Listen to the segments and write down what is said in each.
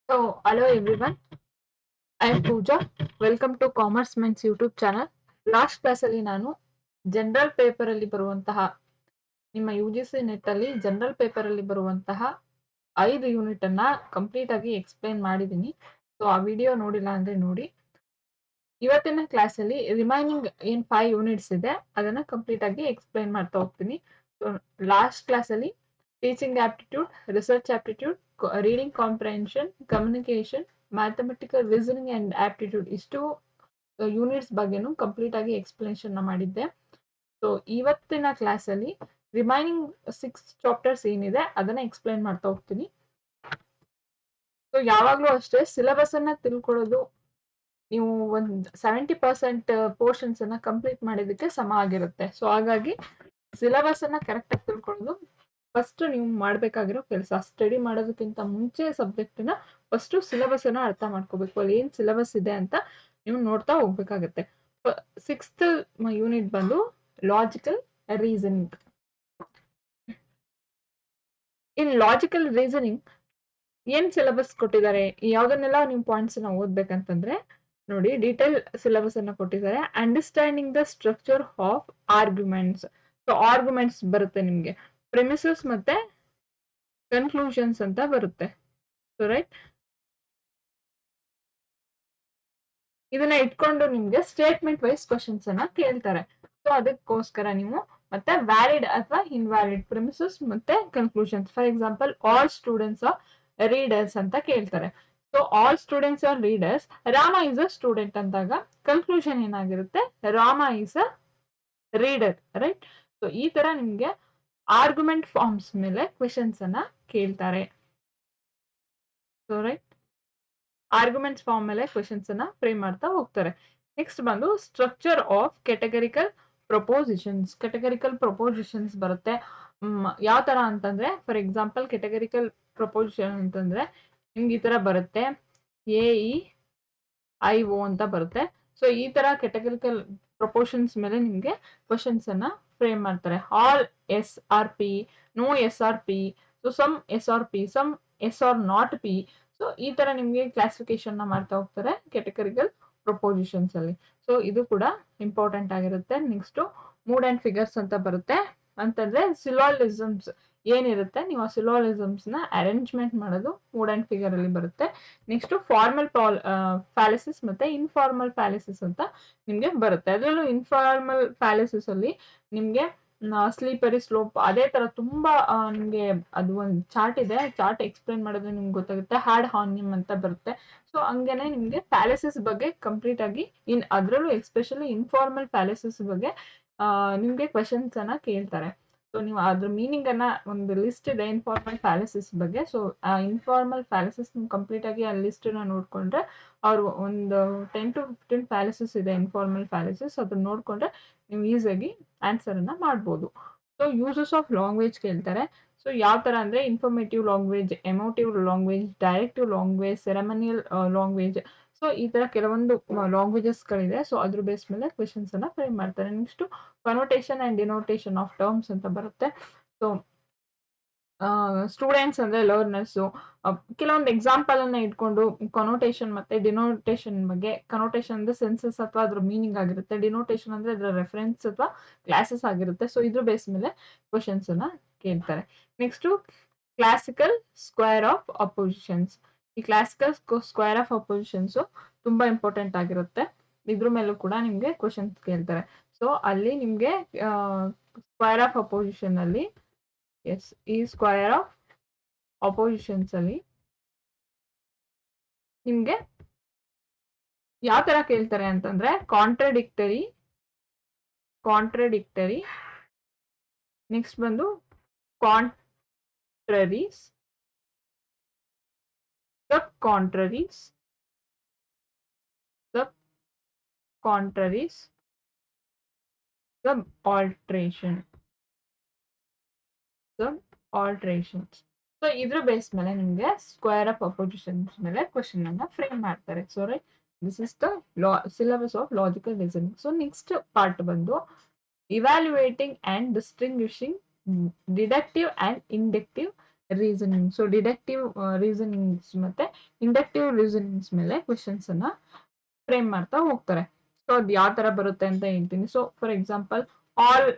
Hello everyone. I am Pooja. Welcome to Commerce Minds YouTube channel. Last ಕ್ಲಾಸಲ್ಲಿ ನಾನು general paper ಅಲ್ಲಿ ಬರುವಂತಹ ನಿಮ್ಮ UGC ನೆಟ್ ಅಲ್ಲಿ ಜನರಲ್ ಪೇಪರ್ ಅಲ್ಲಿ ಬರುವಂತಹ 5 ಯೂನಿಟ್ ಅನ್ನ ಕಂಪ್ಲೀಟ್ ಆಗಿ ಎಕ್ಸ್ಪ್ಲೈನ್ ಮಾಡಿದ್ದೀನಿ. ಸೊ ಆ ವಿಡಿಯೋ ನೋಡಿಲ್ಲ ಅಂದ್ರೆ ನೋಡಿ. ಇವತ್ತಿನ ಕ್ಲಾಸಲ್ಲಿ ರಿಮೈನಿಂಗ್ ಏನ್ 5 ಯೂನಿಟ್ಸ್ ಇದೆ ಅದನ್ನ ಕಂಪ್ಲೀಟ್ ಆಗಿ ಎಕ್ಸ್ಪ್ಲೈನ್ ಮಾಡ್ತಾ ಹೋಗ್ತೀನಿ. ಸೊ ಲಾಸ್ಟ್ ಕ್ಲಾಸಲ್ಲಿ teaching aptitude, research aptitude, reading comprehension, communication, mathematical reasoning and aptitude ಇಷ್ಟು ಯೂನಿಟ್ಸ್ ಬಗ್ಗೆನೂ ಕಂಪ್ಲೀಟ್ ಆಗಿ ಎಕ್ಸ್ಪ್ಲನೇಷನ್ ಮಾಡಿದ್ದೆ. ಸೊ ಇವತ್ತಿನ ಕ್ಲಾಸಲ್ಲಿ ರಿಮೈನಿಂಗ್ 6 ಚಾಪ್ಟರ್ಸ್ ಏನಿದೆ ಅದನ್ನ ಎಕ್ಸ್ಪ್ಲೈನ್ ಮಾಡ್ತಾ ಹೋಗ್ತೀನಿ. ಸೊ ಯಾವಾಗ್ಲೂ ಅಷ್ಟೇ ಸಿಲೆಬಸ್ ಅನ್ನ ತಿಳ್ಕೊಳ್ಳೋದು ನೀವು ಒಂದು 70% ಪೋರ್ಷನ್ಸ್ ಅನ್ನ ಕಂಪ್ಲೀಟ್ ಮಾಡಿದಕ್ಕೆ ಸಮ ಆಗಿರುತ್ತೆ. ಸೊ ಹಾಗಾಗಿ ಸಿಲೆಬಸ್ ಅನ್ನ ಕರೆಕ್ಟ್ ಆಗಿ ತಿಳ್ಕೊಳ್ಳೋದು ಫಸ್ಟ್ ನೀವು ಮಾಡ್ಬೇಕಾಗಿರೋ ಕೆಲಸ. ಸ್ಟಡಿ ಮಾಡೋದಕ್ಕಿಂತ ಮುಂಚೆ ಸಬ್ಜೆಕ್ಟ್ ನ ಫಸ್ಟ್ ಸಿಲೆಬಸ್ ಅನ್ನ ಅರ್ಥ ಮಾಡ್ಕೋಬೇಕು. ಅಲ್ಲಿ ಏನ್ ಸಿಲೆಬಸ್ ಇದೆ ಅಂತ ನೀವು ನೋಡ್ತಾ ಹೋಗ್ಬೇಕಾಗತ್ತೆ. 6th ಯೂನಿಟ್ ಬಂದು ಲಾಜಿಕಲ್ ರೀಸನಿಂಗ್. ಇನ್ ಲಾಜಿಕಲ್ ರೀಸನಿಂಗ್ ಏನ್ ಸಿಲೆಬಸ್ ಕೊಟ್ಟಿದ್ದಾರೆ, ಯಾವ್ದನ್ನೆಲ್ಲ ನೀವು ಪಾಯಿಂಟ್ಸ್ ನ ಓದ್ಬೇಕಂತಂದ್ರೆ ನೋಡಿ, ಡೀಟೇಲ್ ಸಿಲೆಬಸ್ ಅನ್ನ ಕೊಟ್ಟಿದ್ದಾರೆ. Understanding the structure of arguments. So arguments ಬರುತ್ತೆ ನಿಮ್ಗೆ, ಪ್ರೆಮಿಸಸ್ ಮತ್ತೆ ಕನ್ಕ್ಲೂಷನ್ಸ್ ಅಂತ ಬರುತ್ತೆ. ಸೊ ರೈಟ್, ಇದನ್ನ ಇಟ್ಕೊಂಡು ನಿಮ್ಗೆ ಸ್ಟೇಟ್ಮೆಂಟ್ ವೈಸ್ ಕ್ವಶನ್ಸ್ ಅನ್ನ ಕೇಳ್ತಾರೆ. ಸೊ ಅದಕ್ಕೋಸ್ಕರ ನೀವು ಮತ್ತೆ ವ್ಯಾಲಿಡ್ ಅಥವಾ ಇನ್ವ್ಯಾಲಿಡ್ ಪ್ರೆಮಿಸಸ್ ಮತ್ತೆ conclusions. For example, all students R readers ಅಂತ ಕೇಳ್ತಾರೆ. So all students R readers, Rama is a student ಅಂದಾಗ ಕನ್ಕ್ಲೂಷನ್ ಏನಾಗಿರುತ್ತೆ, Rama is a reader. Right. So ಈ ತರ ನಿಮ್ಗೆ ಆರ್ಗ್ಯುಮೆಂಟ್ ಫಾರ್ಮ್ಸ್ ಮೇಲೆ ಕ್ವೆಶನ್ಸ್ ಅನ್ನ ಕೇಳ್ತಾರೆ. ಸೊ ರೈಟ್, ಆರ್ಗ್ಯುಮೆಂಟ್ಸ್ ಫಾರ್ಮ್ ಮೇಲೆ ಕ್ವೆಶನ್ಸ್ ಅನ್ನ ಫ್ರೇಮ್ ಮಾಡ್ತಾ ಹೋಗ್ತಾರೆ. ನೆಕ್ಸ್ಟ್ ಬಂದು ಸ್ಟ್ರಕ್ಚರ್ ಆಫ್ ಕೆಟಗರಿಕಲ್ ಪ್ರಪೋಸಿಷನ್ಸ್. ಕೆಟಗರಿಕಲ್ ಪ್ರಪೋಸಿಷನ್ಸ್ ಬರುತ್ತೆ. ಯಾವ ತರ ಅಂತಂದ್ರೆ, ಫಾರ್ ಎಕ್ಸಾಂಪಲ್ ಕೆಟಗರಿಕಲ್ ಪ್ರಪೋಸಿಷನ್ ಅಂತಂದ್ರೆ ನಿಮ್ಗೆ ಈ ತರ ಬರುತ್ತೆ, AEIO ಅಂತ ಬರುತ್ತೆ. ಸೊ ಈ ತರ ಕೆಟಗರಿಕಲ್ ಪ್ರಪೋರ್ಷನ್ಸ್ ಮೇಲೆ ನಿಮ್ಗೆ ಕ್ವಶನ್ಸ್ ಅನ್ನ ಫ್ರೇಮ್ ಮಾಡ್ತಾರೆ. All SRP, no SRP, so some SRP, some SR not P. So ಈ ತರ ನಿಮ್ಗೆ ಕ್ಲಾಸಿಫಿಕೇಶನ್ ನ ಮಾಡ್ತಾ ಹೋಗ್ತಾರೆ ಕೆಟಗರಿಕಲ್ ಪ್ರಪೋಸಿಷನ್ಸ್ ಅಲ್ಲಿ. ಸೊ ಇದು ಕೂಡ ಇಂಪಾರ್ಟೆಂಟ್ ಆಗಿರುತ್ತೆ. ನೆಕ್ಸ್ಟ್ ಮೂಡ್ ಅಂಡ್ ಫಿಗರ್ಸ್ ಅಂತ ಬರುತ್ತೆ. ಅಂತಂದ್ರೆ ಸಿಲಾಲಿಸಮ್ಸ್ ಏನಿರುತ್ತೆ, ನೀವು ಆ ಸಿಲಾಲಿಸಮ್ಸ್ ನ ಅರೇಂಜ್ಮೆಂಟ್ ಮಾಡೋದು ಮೂಡ್ ಅಂಡ್ ಫಿಗರ್ ಅಲ್ಲಿ ಬರುತ್ತೆ. ನೆಕ್ಸ್ಟ್ ಫಾರ್ಮಲ್ ಫ್ಯಾಲಿಸಿಸ್ ಮತ್ತೆ ಇನ್ಫಾರ್ಮಲ್ ಫ್ಯಾಲಿಸಿಸ್ ಅಂತ ನಿಮ್ಗೆ ಬರುತ್ತೆ. ಅದರಲ್ಲೂ ಇನ್ಫಾರ್ಮಲ್ ಫ್ಯಾಲಿಸಿಸ್ ಅಲ್ಲಿ ನಿಮ್ಗೆ ಸ್ಲೀಪರಿ ಸ್ಲೋಪ್ ಅದೇ ತರ ತುಂಬಾ ನಿಮ್ಗೆ ಅದು ಒಂದು ಚಾರ್ಟ್ ಇದೆ, ಚಾರ್ಟ್ ಎಕ್ಸ್ಪ್ಲೈನ್ ಮಾಡಿದ್ರೆ ನಿಮ್ಗೆ ಗೊತ್ತಾಗುತ್ತೆ. ಹ್ಯಾಡ್ ಹಾರ್ನಿಮ್ ಅಂತ ಬರುತ್ತೆ. ಸೊ ಹಂಗೇನೆ ನಿಮ್ಗೆ ಫ್ಯಾಲಿಸಿಸ್ ಬಗ್ಗೆ ಕಂಪ್ಲೀಟ್ ಆಗಿ ಅದರಲ್ಲೂ ಎಸ್ಪೆಷಲಿ ಇನ್ಫಾರ್ಮಲ್ ಫ್ಯಾಲಿಸಿಸ್ ಬಗ್ಗೆ ನಿಮ್ಗೆ ಕ್ವೆಶನ್ಸ್ ಅನ್ನ ಕೇಳ್ತಾರೆ. ಸೊ ನೀವು ಅದ್ರ ಮೀನಿಂಗ್ ಅನ್ನ ಒಂದು ಲಿಸ್ಟ್ ಇದೆ ಇನ್ಫಾರ್ಮಲ್ ಫ್ಯಾಲಿಸಿಸ್ ಬಗ್ಗೆ. ಸೊ ಆ ಇನ್ಫಾರ್ಮಲ್ ಫ್ಯಾಲಿಸಿಸ್ ಕಂಪ್ಲೀಟ್ ಆಗಿ ಆ ಲಿಸ್ಟ್ ನ ನೋಡ್ಕೊಂಡ್ರೆ ಅವ್ರು ಒಂದು 10 to 15 ಫ್ಯಾಲಿಸಿಸ್ ಇದೆ ಇನ್ಫಾರ್ಮಲ್ ಫ್ಯಾಲಿಸಿಸ್. ಅದನ್ನ ನೋಡ್ಕೊಂಡ್ರೆ ನೀವು ಈಸಿಯಾಗಿ ಆನ್ಸರ್ ಅನ್ನ ಮಾಡ್ಬೋದು. ಸೊ ಯೂಸಸ್ ಆಫ್ ಲ್ಯಾಂಗ್ವೇಜ್ ಕೇಳ್ತಾರೆ. ಸೊ ಯಾವ ತರ ಅಂದ್ರೆ informative language, emotive language, directive language, ceremonial language. So ಈ ತರ ಕೆಲವೊಂದು ಲ್ಯಾಂಗ್ವೇಜಸ್ ಗಳಿದೆ. ಸೊ ಅದ್ರ ಬೇಸ್ ಮೇಲೆ ಕ್ವೆಶನ್ಸ್ ಅನ್ನ ಫ್ರೇಮ್ ಮಾಡ್ತಾರೆ. ನೆಕ್ಸ್ಟ್ ಕನೋಟೇಷನ್ ಅಂಡ್ ಡಿನೋಟೇಷನ್ ಆಫ್ ಟರ್ಮ್ಸ್ ಅಂತ ಬರುತ್ತೆ. ಸೊ ಸ್ಟೂಡೆಂಟ್ಸ್ ಅಂದ್ರೆ ಲರ್ನರ್ಸ್. ಕೆಲವೊಂದು ಎಕ್ಸಾಂಪಲ್ ಅನ್ನ ಇಟ್ಕೊಂಡು ಕನೋಟೇಷನ್ ಮತ್ತೆ ಡಿನೋಟೇಷನ್ ಬಗ್ಗೆ. ಕನೋಟೇಷನ್ ಅಂದ್ರೆ ಸೆನ್ಸಸ್ ಅಥವಾ ಅದ್ರ ಮೀನಿಂಗ್ ಆಗಿರುತ್ತೆ. ಡಿನೋಟೇಷನ್ ಅಂದ್ರೆ ಅದ್ರ ರೆಫರೆನ್ಸ್ ಅಥವಾ ಕ್ಲಾಸಸ್ ಆಗಿರುತ್ತೆ. ಸೊ ಇದ್ರ ಬೇಸ್ ಮೇಲೆ ಕ್ವಶನ್ಸ್ ಅನ್ನ ಕೇಳ್ತಾರೆ. Next classical square of oppositions. ಈ ಕ್ಲಾಸಿಕಲ್ ಸ್ಕ್ವೇರ್ ಆಫ್ ಅಪೋಸಿಷನ್ಸ್ ತುಂಬಾ ಇಂಪಾರ್ಟೆಂಟ್ ಆಗಿರುತ್ತೆ. ಇದ್ರ ಮೇಲೂ ಕೂಡ ನಿಮ್ಗೆ ಕ್ವಶನ್ಸ್ ಕೇಳ್ತಾರೆ. ಸೊ ಅಲ್ಲಿ ನಿಮ್ಗೆ ಸ್ಕ್ವೇರ್ ಆಫ್ ಅಪೋಸಿಷನ್ ಅಲ್ಲಿ ಈ ಸ್ಕ್ವೇರ್ ಆಫ್ ಅಪೋಸಿಷನ್ಸ್ ಅಲ್ಲಿ ನಿಮ್ಗೆ ಯಾವ ತರ ಕೇಳ್ತಾರೆ ಅಂತಂದ್ರೆ ಕಾಂಟ್ರಡಿಕ್ಟರಿ, ನೆಕ್ಸ್ಟ್ ಬಂದು contraries, sub contraries, sub alterations. So ಇದ್ರ ಬೇಸ್ ಮೇಲೆ ನಿಮ್ಗೆ ಸ್ಕ್ವೇರ್ ಆಫ್ ಅಪೋಸಿಷನ್ಸ್ ಮೇಲೆ ಕ್ವಶನ್ ಅನ್ನ ಫ್ರೇಮ್ ಮಾಡ್ತಾರೆ. So right, this is the syllabus of logical reasoning. So next part ಬಂದು evaluating and distinguishing deductive and inductive reasoning. So deductive reasonings ಮತ್ತೆ inductive ರೀಸನಿಂಗ್ಸ್ ಮೇಲೆ questions ಅನ್ನ ಫ್ರೇಮ್ ಮಾಡ್ತಾ ಹೋಗ್ತಾರೆ. ಸೊ ಅದು ಯಾವ ತರ ಬರುತ್ತೆ ಅಂತ ಹೇಳ್ತೀನಿ. So for example, all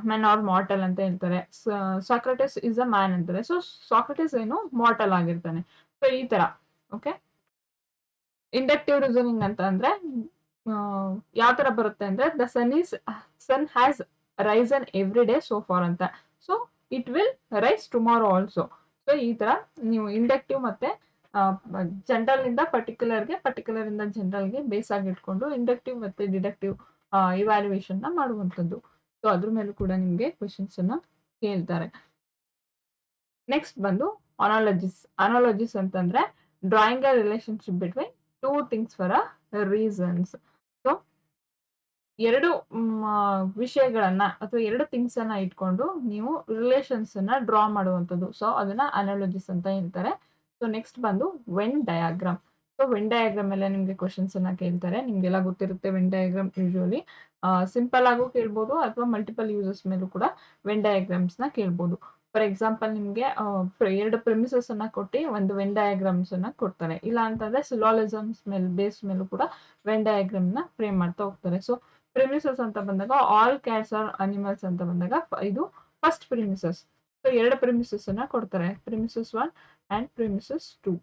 men R mortal ಅಂತ ಹೇಳ್ತಾರೆ. ಸಾಕ್ರೆಟಿಸ್ ಇಸ್ ಅ ಮ್ಯಾನ್ ಅಂತಾರೆ. ಸೊ ಸಾಕ್ರೆಟಿಸ್ ಏನು ಮಾರ್ಟಲ್ ಆಗಿರ್ತಾನೆ. ಸೊ ಈ ತರ. ಓಕೆ. ಇಂಡಕ್ಟಿವ್ ರೀಸನಿಂಗ್ ಅಂತ ಅಂದ್ರೆ ಯಾವ ತರ ಬರುತ್ತೆ ಅಂದ್ರೆ, the sun has risen every day so far ಅಂತ. So it will rise tomorrow also. So ಈ ತರ ನೀವು ಇಂಡಕ್ಟಿವ್ ಮತ್ತೆ ಜನರಲ್ ಇಂದ ಪರ್ಟಿಕ್ಯುಲರ್ಗೆ, ಪರ್ಟಿಕ್ಯುಲರ್ ಇಂದ ಜನರಲ್ಗೆ ಬೇಸ್ ಆಗಿ ಇಟ್ಕೊಂಡು ಇಂಡಕ್ಟಿವ್ ಮತ್ತೆ ಡಿಡಕ್ಟಿವ್ ಇವ್ಯಾಲ್ಯೂಯೇಷನ್ ನ ಮಾಡುವಂಥದ್ದು. ಸೊ ಅದ್ರ ಮೇಲೂ ಕೂಡ ನಿಮ್ಗೆ ಕ್ವೆಶನ್ಸ್ ಅನ್ನ ಕೇಳ್ತಾರೆ. ನೆಕ್ಸ್ಟ್ ಬಂದು ಅನಾಲಜಿಸ್. ಅನಾಲಜಿಸ್ ಅಂತಂದ್ರೆ drawing a relationship between two things for a reasons. So ಎರಡು ವಿಷಯಗಳನ್ನ ಅಥವಾ ಎರಡು ಥಿಂಗ್ಸ್ ಅನ್ನ ಇಟ್ಕೊಂಡು ನೀವು ರಿಲೇಷನ್ಸ್ ಅನ್ನ ಡ್ರಾ ಮಾಡುವಂಥದ್ದು. ಸೊ ಅದನ್ನ ಅನಾಲಜಿಸ್ ಅಂತ ಹೇಳ್ತಾರೆ. ಸೊ ನೆಕ್ಸ್ಟ್ ಬಂದು when diagram. So when diagram ಮೇಲೆ ನಿಮ್ಗೆ ಕ್ವಶನ್ಸ್ ಅನ್ನ ಕೇಳ್ತಾರೆ. ನಿಮ್ಗೆಲ್ಲ ಗೊತ್ತಿರುತ್ತೆ ವೆನ್ ಡಯಾಗ್ರಾಮ್. ಯೂಶುವಲಿ ಸಿಂಪಲ್ ಆಗು ಕೇಳ್ಬೋದು ಅಥವಾ ಮಲ್ಟಿಪಲ್ ಯೂಸಸ್ ಮೇಲೂ ಕೂಡ ವೆನ್ ಡಯಾಗ್ರಾಮ್ಸ್ ನ ಕೇಳ್ಬೋದು. ಫಾರ್ ಎಕ್ಸಾಂಪಲ್, ನಿಮ್ಗೆ ಎರಡು ಪ್ರಿಮಿಸಸ್ ಅನ್ನ ಕೊಟ್ಟು ಒಂದು ವೆನ್ ಡಯಾಗ್ರಾಮ್ಸ್ ಅನ್ನ ಕೊಡ್ತಾರೆ. ಇಲ್ಲ ಅಂತಂದ್ರೆ ಸಿಲಾಲಿಸಮ್ಸ್ ಬೇಸ್ ಮೇಲೂ ಕೂಡ ವೆನ್ ಡಯಾಗ್ರಾಮ್ ನ ಫ್ರೇಮ್ ಮಾಡ್ತಾ ಹೋಗ್ತಾರೆ. ಸೊ ಪ್ರಿಮಿಸಸ್ ಅಂತ ಬಂದಾಗ ಆಲ್ ಕ್ಯಾಟ್ಸ್ ಆರ್ ಅನಿಮಲ್ಸ್ ಅಂತ ಬಂದಾಗ ಇದು ಫಸ್ಟ್ ಪ್ರಿಮಿಸಸ್. ಸೊ ಎರಡು ಪ್ರಿಮಿಸಸ್ ಅನ್ನ ಕೊಡ್ತಾರೆ, premises 1 and premises 2.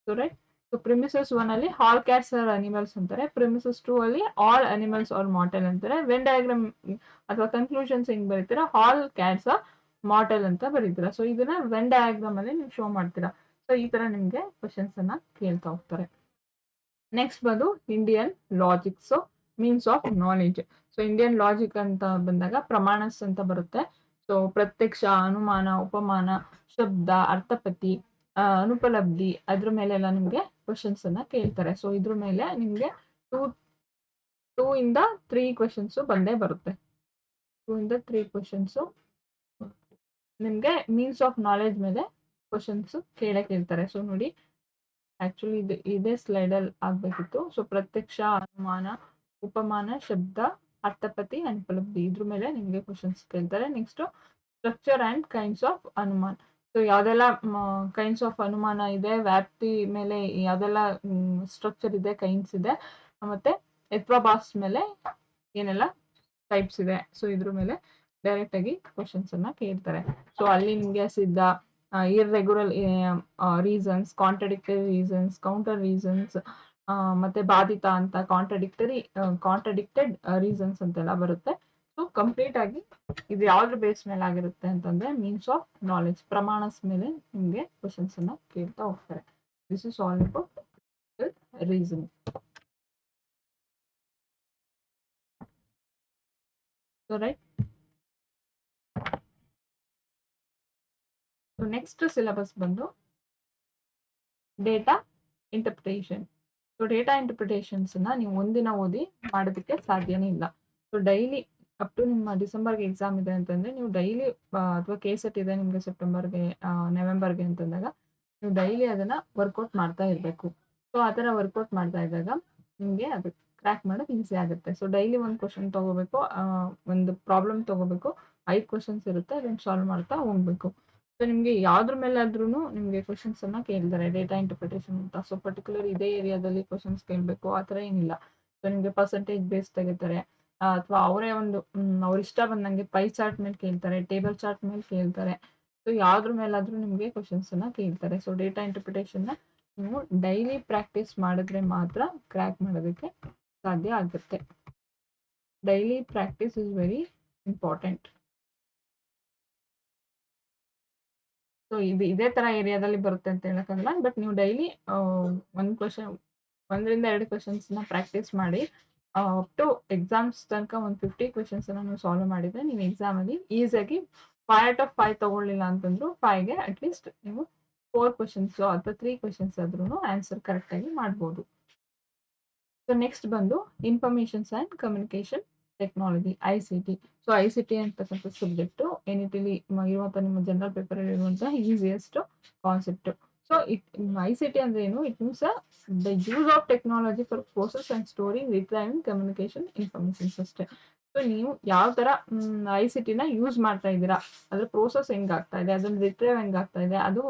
So right. So premises 1 ಅಲ್ಲಿ ಆಲ್ ಕ್ಯಾಟ್ಸ್ ಆರ್ ಅನಿಮಲ್ಸ್ ಅಂತಾರೆ. ಪ್ರಿಮಿಸಸ್ 2 ಅಲ್ಲಿ ಆಲ್ ಅನಿಮಲ್ಸ್ ಆರ್ ಮಾರ್ಟಲ್ ಅಂತಾರೆ. ವೆನ್ ಡಯಾಗ್ರಾಮ್ ಅಥವಾ ಕನ್ಕ್ಲೂಷನ್ಸ್ ಹೆಂಗ್ ಬರೀತೀರಾ, ಆಲ್ ಕ್ಯಾಟ್ಸ್ ಆರ್ ಮಾರ್ಟಲ್ ಅಂತ ಬರೀತೀರಾ. ಸೊ ಇದನ್ನ ವೆನ್ ಡಯಾಗ್ರಾಮ್ ಅಲ್ಲಿ ನೀವು ಶೋ ಮಾಡ್ತೀರಾ. ಸೊ ಈ ತರ ನಿಮ್ಗೆ ಕ್ವಶನ್ಸ್ ಅನ್ನ ಕೇಳ್ತಾ ಹೋಗ್ತಾರೆ. ನೆಕ್ಸ್ಟ್ ಬಂದು Indian logic. So means of knowledge. So Indian logic ಅಂತ ಬಂದಾಗ ಪ್ರಮಾಣಸ್ ಅಂತ ಬರುತ್ತೆ. ಸೊ ಪ್ರತ್ಯಕ್ಷ, ಅನುಮಾನ, ಉಪಮಾನ, ಶಬ್ದ, ಅರ್ಥಪತಿ, ಅನುಪಲಬ್ಧಿ, ಅದ್ರ ಮೇಲೆಲ್ಲ ನಿಮ್ಗೆ ಕ್ವಶನ್ಸ್ ಅನ್ನ ಕೇಳ್ತಾರೆ. ಸೊ ಇದ್ರ ಮೇಲೆ ನಿಮ್ಗೆ 2 ಇಂದ 3 ಕ್ವಶನ್ಸ್ ಬಂದೇ ಬರುತ್ತೆ. 2 ಇಂದ 3 ಕ್ವಶನ್ಸ್ ನಿಮ್ಗೆ ಮೀನ್ಸ್ ಆಫ್ ನಾಲೆಡ್ಜ್ ಮೇಲೆ ಕ್ವಶನ್ಸ್ ಕೇಳ್ತಾರೆ. ಸೊ ನೋಡಿ, ಆಕ್ಚುಲಿ ಇದೇ ಸ್ಲೈಡ್ ಅಲ್ಲಿ ಆಗ್ಬೇಕಿತ್ತು. ಸೊ ಪ್ರತ್ಯಕ್ಷ, ಅನುಮಾನ, ಉಪಮಾನ, ಶಬ್ದ, ಅರ್ಥಪತಿ, ಅನುಪಲಬ್ಧಿ, ಇದ್ರ ಮೇಲೆ ನಿಮ್ಗೆ ಕ್ವಶನ್ಸ್ ಕೇಳ್ತಾರೆ. Next structure and kinds of ಅನುಮಾನ್. ಸೊ ಯಾವ್ದೆಲ್ಲ ಕೈಂಡ್ಸ್ ಆಫ್ ಅನುಮಾನ ಇದೆ, ವ್ಯಾಪ್ತಿ ಮೇಲೆ ಯಾವ್ದೆಲ್ಲ ಸ್ಟ್ರಕ್ಚರ್ ಇದೆ, ಕೈಂಡ್ಸ್ ಇದೆ, ಮತ್ತೆ ಎತ್ವಾಭಾಸ್ ಮೇಲೆ ಏನೆಲ್ಲ ಟೈಪ್ಸ್ ಇದೆ. ಸೊ ಇದ್ರ ಮೇಲೆ ಡೈರೆಕ್ಟ್ ಆಗಿ ಕ್ವಶನ್ಸ್ ಅನ್ನ ಕೇಳ್ತಾರೆ. ಸೊ ಅಲ್ಲಿ ನಿಮ್ಗೆ ಸಿದ್ಧ, irregular reasons, contradictory reasons, counter reasons, ಮತ್ತೆ ಬಾಧಿತ ಅಂತ ಕಾಂಟ್ರಡಿಕ್ಟೆಡ್ ರೀಸನ್ಸ್ ಅಂತೆಲ್ಲ ಬರುತ್ತೆ. ಸೊ ಕಂಪ್ಲೀಟ್ ಆಗಿ ಇದು ಯಾವ್ದ್ರ ಬೇಸ್ ಮೇಲೆ ಆಗಿರುತ್ತೆ ಅಂತಂದ್ರೆ ಮೀನ್ಸ್ ಆಫ್ ನಾಲೆಡ್ಜ್, ಪ್ರಮಾಣಸ್ ಮೇಲೆ ನಿಮ್ಗೆ ಕ್ವಶನ್ಸ್ ಅನ್ನ ಕೇಳ್ತಾ ಹೋಗ್ತಾರೆ. This is all about reasoning. So right. So next syllabus ಬಂದು data interpretation. So data interpretations ನ ನೀವು ಒಂದಿನ ಓದಿ ಮಾಡೋದಕ್ಕೆ ಸಾಧ್ಯನೇ ಇಲ್ಲ. ಸೊ ಡೈಲಿ ಅಪ್ ಟು ನಿಮ್ಮ ಡಿಸೆಂಬರ್ಗೆ ಎಕ್ಸಾಮ್ ಇದೆ ಅಂತಂದ್ರೆ ನೀವು ಡೈಲಿ, ಅಥವಾ ಕೆಸೆಟ್ ಇದೆ ನಿಮ್ಗೆ ಸೆಪ್ಟೆಂಬರ್ಗೆ, ನವೆಂಬರ್ಗೆ ಅಂತಂದಾಗ ನೀವು ಡೈಲಿ ಅದನ್ನ ವರ್ಕೌಟ್ ಮಾಡ್ತಾ ಇರ್ಬೇಕು. ಸೊ ಆ ತರ ವರ್ಕೌಟ್ ಮಾಡ್ತಾ ಇದ್ದಾಗ ನಿಮ್ಗೆ ಅದು ಕ್ರ್ಯಾಕ್ ಮಾಡೋದು ಈಸಿ ಆಗುತ್ತೆ. ಸೊ ಡೈಲಿ ಒಂದು ಕ್ವಶನ್ ತಗೋಬೇಕು, ಒಂದು ಪ್ರಾಬ್ಲಮ್ ತಗೋಬೇಕು, 5 ಕ್ವಶನ್ಸ್ ಇರುತ್ತೆ, ಅದನ್ನ ಸಾಲ್ವ್ ಮಾಡ್ತಾ ಹೋಗ್ಬೇಕು. ಸೊ ನಿಮ್ಗೆ ಯಾವ್ದ್ರ ಮೇಲಾದ್ರೂ ನಿಮ್ಗೆ ಕ್ವಶನ್ಸ್ ಅನ್ನ ಕೇಳ್ತಾರೆ ಡೇಟಾ ಇಂಟರ್ಪ್ರಿಟೇಷನ್ ಅಂತ. ಸೊ ಪರ್ಟಿಕ್ಯುಲರ್ ಇದೇ ಏರಿಯಾದಲ್ಲಿ ಕ್ವಶನ್ಸ್ ಕೇಳಬೇಕು ಆ ತರ ಏನಿಲ್ಲ. ಸೊ ನಿಮ್ಗೆ ಪರ್ಸೆಂಟೇಜ್ ಬೇಸ್ ತೆಗಿತಾರೆ, ಅಥವಾ ಅವರೇ ಒಂದು ಅವ್ರ ಇಷ್ಟ ಬಂದಂಗೆ ಪೈ ಚಾರ್ಟ್ ಮೇಲೆ ಕೇಳ್ತಾರೆ, ಟೇಬಲ್ ಚಾರ್ಟ್ ಮೇಲೆ ಕೇಳ್ತಾರೆ. ಸೊ ಯಾವ್ದ್ರ ಮೇಲಾದ್ರೂ ನಿಮ್ಗೆ ಕ್ವಶನ್ಸ್ ಅನ್ನ ಕೇಳ್ತಾರೆ. ಸೊ ಡೇಟಾ ಇಂಟರ್ಪ್ರಿಟೇಷನ್ ನ ನೀವು ಡೈಲಿ ಪ್ರಾಕ್ಟೀಸ್ ಮಾಡಿದ್ರೆ ಮಾತ್ರ ಕ್ರ್ಯಾಕ್ ಮಾಡೋದಕ್ಕೆ ಸಾಧ್ಯ ಆಗುತ್ತೆ. Daily practice is very important. So ಇದೇ ತರ ಏರಿಯಾದಲ್ಲಿ ಬರುತ್ತೆ ಅಂತ ಹೇಳಕ್ಕಾಗಲ್ಲ, ಬಟ್ ನೀವು ಡೈಲಿ ಒಂದ್ ಕ್ವಶನ್, 1-2 ಕ್ವಶನ್ಸ್ ನ ಪ್ರಾಕ್ಟೀಸ್ ಮಾಡಿ ಅಪ್ ಟು ಎಕ್ಸಾಮ್ಸ್ ತನಕ ಒಂದು 50 ಕ್ವಶನ್ಸ್ ಅನ್ನ ನೀವು ಸಾಲ್ವ್ ಮಾಡಿದ್ರೆ ನೀವು ಎಕ್ಸಾಮ್ ಅಲ್ಲಿ ಈಸಿಯಾಗಿ 5 out of 5 ತಗೊಳ್ಳಿಲ್ಲ ಅಂತಂದ್ರು 5ಗೆ ಅಟ್ಲೀಸ್ಟ್ ನೀವು 4 ಕ್ವಶನ್ಸ್ ಅಥವಾ 3 ಕ್ವಶನ್ಸ್ ಆದ್ರೂ ಆನ್ಸರ್ ಕರೆಕ್ಟ್ ಆಗಿ ಮಾಡ್ಬೋದು. ಸೊ ನೆಕ್ಸ್ಟ್ ಬಂದು informations and communication technology, ICT. So ICT ಅಂತಕ್ಕಂಥ ಸಬ್ಜೆಕ್ಟ್ NET-ಲಿ ಇರುವಂತಹ ನಿಮ್ಮ ಜನರಲ್ ಪೇಪರ್ ಇರುವಂತಹ ಈಸಿಯೆಸ್ಟ್ ಕಾನ್ಸೆಪ್ಟ್. ಸೊ ICT ಅಂದ್ರೆ ಏನು? It means the use of technology for process and storing, retrieving, communication informations ಅಷ್ಟೇ. ಸೊ ನೀವು ಯಾವ ತರ ICT ನ ಯೂಸ್ ಮಾಡ್ತಾ ಇದ್ದೀರಾ, ಅದ್ರ ಪ್ರೋಸೆಸ್ ಹೆಂಗಾಗ್ತಾ ಇದೆ, ಅದನ್ನ ರಿಟ್ರೈವ್ ಹೆಂಗಾಗ್ತಾ ಇದೆ, ಅದು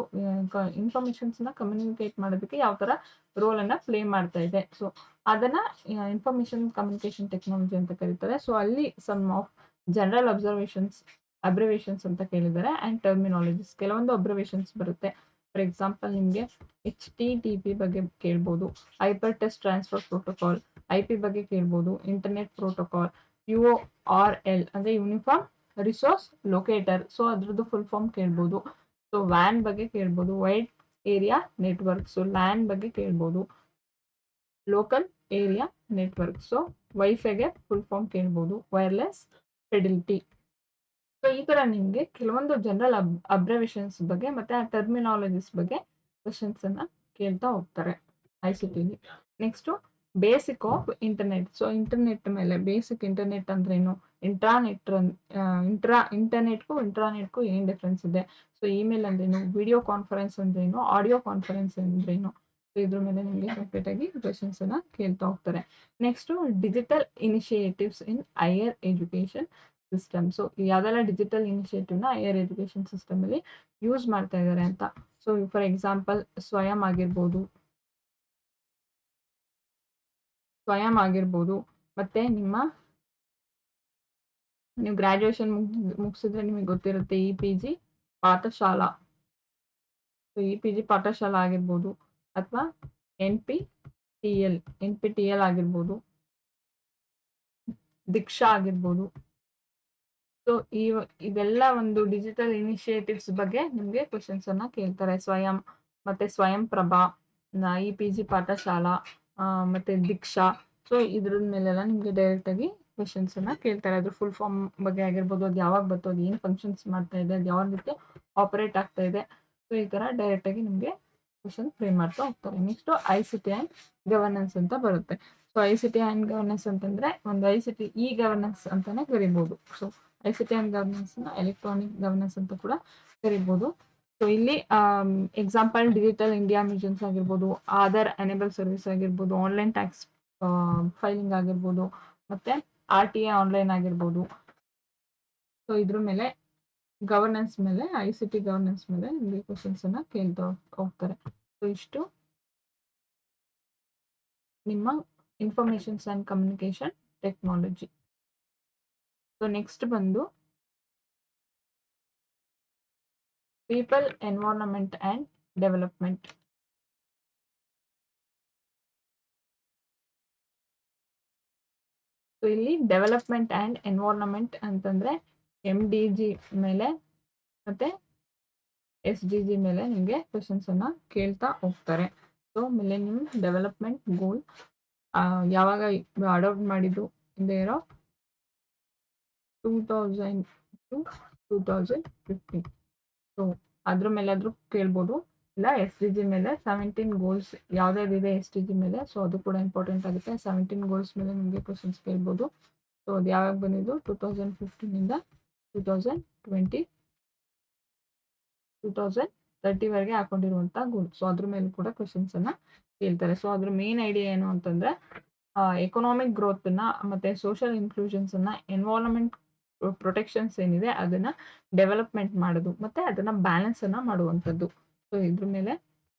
ಇನ್ಫಾರ್ಮೇಶನ್ಸ್ ನ ಕಮ್ಯುನಿಕೇಟ್ ಮಾಡೋದಕ್ಕೆ ಯಾವ ತರ ರೋಲ್ ಅನ್ನ ಪ್ಲೇ ಮಾಡ್ತಾ ಇದೆ. ಸೊ ಅದನ್ನ ಇನ್ಫಾರ್ಮೇಶನ್ ಕಮ್ಯುನಿಕೇಶನ್ ಟೆಕ್ನಾಲಜಿ ಅಂತ ಕರೀತಾರೆ. ಸೊ ಅಲ್ಲಿ ಸಮ್ ಆಫ್ ಜನರಲ್ ಅಬ್ರಿವೇಷನ್ಸ್ ಅಂತ ಕೇಳಿದ್ದಾರೆ ಅಂಡ್ ಟರ್ಮಿನಾಲಜೀಸ್, ಕೆಲವೊಂದು ಅಬ್ರಿವೇಷನ್ಸ್ ಬರುತ್ತೆ. ಫಾರ್ ಎಕ್ಸಾಂಪಲ್ ನಿಮಗೆ HTTP ಬಗ್ಗೆ ಕೇಳ್ಬೋದು, hypertext transfer protocol, IP ಬಗ್ಗೆ ಕೇಳ್ಬೋದು, ಇಂಟರ್ನೆಟ್ ಪ್ರೋಟೋಕಾಲ್, URL ಅಂದ್ರೆ ಯೂನಿಫಾರ್ಮ್ ರಿಸೋರ್ಸ್ ಲೊಕೇಟರ್, ಸೊ ಅದ್ರದ್ದು ಫುಲ್ ಫಾರ್ಮ್ ಕೇಳ್ಬೋದು. ಸೊ WAN ಬಗ್ಗೆ ಕೇಳ್ಬೋದು, wide area network. So LAN ಬಗ್ಗೆ ಕೇಳ್ಬೋದು, ಲೋಕಲ್ ಏರಿಯಾ ನೆಟ್ವರ್ಕ್. ಸೊ ವೈಫೈಗೆ ಫುಲ್ ಫಾರ್ಮ್ ಕೇಳ್ಬೋದು, ವೈರ್ಲೆಸ್ ಫಿಡಿಲಿಟಿ. ಸೊ ಈ ತರ ನಿಮ್ಗೆ ಕೆಲವೊಂದು ಜನರಲ್ ಅಬ್ರಿವೇಷನ್ಸ್ ಬಗ್ಗೆ ಮತ್ತೆ ಆ ಟರ್ಮಿನಾಲಜೀಸ್ ಬಗ್ಗೆ ಕ್ವಶನ್ಸ್ ಅನ್ನ ಕೇಳ್ತಾ ಹೋಗ್ತಾರೆ ICT. Next basic of internet. So internet ಮೇಲೆ ಬೇಸಿಕ್ ಇಂಟರ್ನೆಟ್ ಅಂದ್ರೇನು, ಇಂಟ್ರಾನೆಟ್ಗೂ ಏನ್ ಡಿಫ್ರೆನ್ಸ್ ಇದೆ, ಸೊ ಇಮೇಲ್ ಅಂದ್ರೇನು, ವಿಡಿಯೋ ಕಾನ್ಫರೆನ್ಸ್ ಅಂದ್ರೇನು, ಆಡಿಯೋ ಕಾನ್ಫರೆನ್ಸ್ ಅಂದ್ರೇನು, ಸೊ ಇದ್ರ ಮೇಲೆ ನಿಮಗೆ ಕಂಪ್ಲೀಟ್ ಆಗಿ ಕ್ವಶನ್ಸ್ ಅನ್ನ ಕೇಳ್ತಾ ಹೋಗ್ತಾರೆ. Next digital initiatives in higher education system. So ಯಾವ್ದೆಲ್ಲ ಡಿಜಿಟಲ್ ಇನಿಷಿಯೇಟಿವ್ ನ ಹೈಯರ್ ಎಜುಕೇಶನ್ ಸಿಸ್ಟಮ್ ಅಲ್ಲಿ ಯೂಸ್ ಮಾಡ್ತಾ ಇದ್ದಾರೆ ಅಂತ. ಸೊ ಫಾರ್ ಎಕ್ಸಾಂಪಲ್ ಸ್ವಯಂ ಆಗಿರ್ಬೋದು, ಮತ್ತೆ ನೀವು ಗ್ರಾಜುಯೇಷನ್ ಮುಗಿಸಿದ್ರೆ ನಿಮಗೆ ಗೊತ್ತಿರುತ್ತೆ EPG Pathshala. So EPG Pathshala ಆಗಿರ್ಬೋದು, ಅಥವಾ NPTEL ಆಗಿರ್ಬೋದು, ದೀಕ್ಷಾ ಆಗಿರ್ಬೋದು. ಸೊ ಇದೆಲ್ಲ ಒಂದು ಡಿಜಿಟಲ್ ಇನಿಷಿಯೇಟಿವ್ಸ್ ಬಗ್ಗೆ ನಿಮ್ಗೆ ಕ್ವಶನ್ಸ್ ಅನ್ನ ಕೇಳ್ತಾರೆ. ಸ್ವಯಂ ಮತ್ತೆ ಸ್ವಯಂ ಪ್ರಭಾ, EPG ಪಾಠಶಾಲಾ, ಮತ್ತೆ ದೀಕ್ಷಾ. ಸೊ ಇದ್ರ ಮೇಲೆಲ್ಲ ನಿಮ್ಗೆ ಡೈರೆಕ್ಟ್ ಆಗಿ ಕ್ವಶನ್ಸ್ ಅನ್ನ ಕೇಳ್ತಾರೆ. ಅದ್ರ ಫುಲ್ ಫಾರ್ಮ್ ಬಗ್ಗೆ ಆಗಿರ್ಬೋದು, ಅದು ಯಾವಾಗ ಬರ್ತದೆ, ಏನ್ ಫಂಕ್ಷನ್ಸ್ ಮಾಡ್ತಾ ಇದೆ, ಅದು ಯಾವ ರೀತಿ ಆಪರೇಟ್ ಆಗ್ತಾ ಇದೆ. ಸೊ ಈ ತರ ಡೈರೆಕ್ಟ್ ಆಗಿ ನಿಮ್ಗೆ ಕ್ವಶನ್ ಫ್ರೇಮ್ ಮಾಡ್ತಾ ಹೋಗ್ತಾರೆ. ನೆಕ್ಸ್ಟ್ ICT ಅಂಡ್ ಗವರ್ನೆನ್ಸ್ ಅಂತ ಬರುತ್ತೆ. ಸೊ ICT ಅಂಡ್ ಗವರ್ನೆನ್ಸ್ ಅಂತಂದ್ರೆ ಒಂದು ICT ಗವರ್ನೆನ್ಸ್ ಅಂತಾನೆ ಕರಿಬಹುದು. ಸೊ ICT ಅಂಡ್ ಗವರ್ನೆನ್ಸ್ ನ ಎಲೆಕ್ಟ್ರಾನಿಕ್ ಗವರ್ನೆನ್ಸ್ ಅಂತ ಕೂಡ ಕರಿಬಹುದು. ಸೊ ಇಲ್ಲಿ ಎಕ್ಸಾಂಪಲ್ ಡಿಜಿಟಲ್ ಇಂಡಿಯಾ ಮಿಷನ್ಸ್ ಆಗಿರ್ಬೋದು, ಆಧಾರ್ ಎನೇಬಲ್ ಸರ್ವಿಸ್ ಆಗಿರ್ಬೋದು, ಆನ್ಲೈನ್ ಟ್ಯಾಕ್ಸ್ ಫೈಲಿಂಗ್ ಆಗಿರ್ಬೋದು, ಮತ್ತೆ RTA ಆನ್ಲೈನ್ ಆಗಿರ್ಬೋದು. ಸೊ ಇದ್ರ ಮೇಲೆ ಗವರ್ನೆನ್ಸ್ ಮೇಲೆ, ICT ಗವರ್ನೆನ್ಸ್ ಮೇಲೆ ನಿಮಗೆ ಕ್ವಶನ್ಸ್ ಅನ್ನ ಕೇಳ್ತಾ ಹೋಗ್ತಾರೆ. ಸೊ ಇಷ್ಟು ನಿಮ್ಮ informations and communication technology. So next ಬಂದು people, environment and development. So ಇಲ್ಲಿ ಡೆವಲಪ್ಮೆಂಟ್ ಅಂಡ್ ಎನ್ವೈರನ್ಮೆಂಟ್ ಅಂತಂದ್ರೆ MDG ಮೇಲೆ ಮತ್ತೆ SDG ಮೇಲೆ ನಿಮ್ಗೆ ಕ್ವಶನ್ಸ್ ಅನ್ನ ಕೇಳ್ತಾ ಹೋಗ್ತಾರೆ. ಸೊ ಮಿಲೆನಿಯಂ ಡೆವಲಪ್ಮೆಂಟ್ ಗೋಲ್ ಯಾವಾಗ ಅಡಾಪ್ಟ್ ಮಾಡಿದ್ದು in the year of 2000 to 2015. So ಅದ್ರ ಮೇಲೆ ಆದ್ರೂ ಕೇಳ್ಬೋದು, ಇಲ್ಲ SDG ಮೇಲೆ 17 ಗೋಲ್ಸ್ ಯಾವ್ದಾವ್ದಿದೆ SDG ಮೇಲೆ. ಸೊ ಅದು ಕೂಡ ಇಂಪಾರ್ಟೆಂಟ್ ಆಗುತ್ತೆ. 17 ಗೋಲ್ಸ್ ಮೇಲೆ ನಿಮಗೆ ಕ್ವಶನ್ಸ್ ಕೇಳ್ಬೋದು. ಸೊ ಅದು ಯಾವಾಗ ಬಂದಿದ್ದು 2015 ಇಂದ 2030 ವರೆಗೆ ಹಾಕೊಂಡಿರುವಂತ ಗೋಲ್. ಸೊ ಅದ್ರ ಮೇಲೆ ಕೂಡ ಕ್ವಶನ್ಸ್ ಅನ್ನ ಕೇಳ್ತಾರೆ. ಸೊ ಅದ್ರ ಮೇನ್ ಐಡಿಯಾ ಏನು ಅಂತಂದ್ರೆ ಎಕನಾಮಿಕ್ ಗ್ರೋತ್ ನ ಮತ್ತೆ ಸೋಷಿಯಲ್ ಇನ್ಕ್ಲೂಷನ್ಸ್ ಅನ್ನ, ಎನ್ವೈರನ್ಮೆಂಟ್ ಪ್ರೊಟೆಕ್ಷನ್ಸ್ ಏನಿದೆ ಅದನ್ನ ಡೆವಲಪ್ಮೆಂಟ್ ಮಾಡೋದು, ಮತ್ತೆ ಅದನ್ನ ಬ್ಯಾಲೆನ್ಸ್ ಅನ್ನ ಮಾಡುವಂಥದ್ದು. ಸೊ ಇದ್ರ ಮೇಲೆ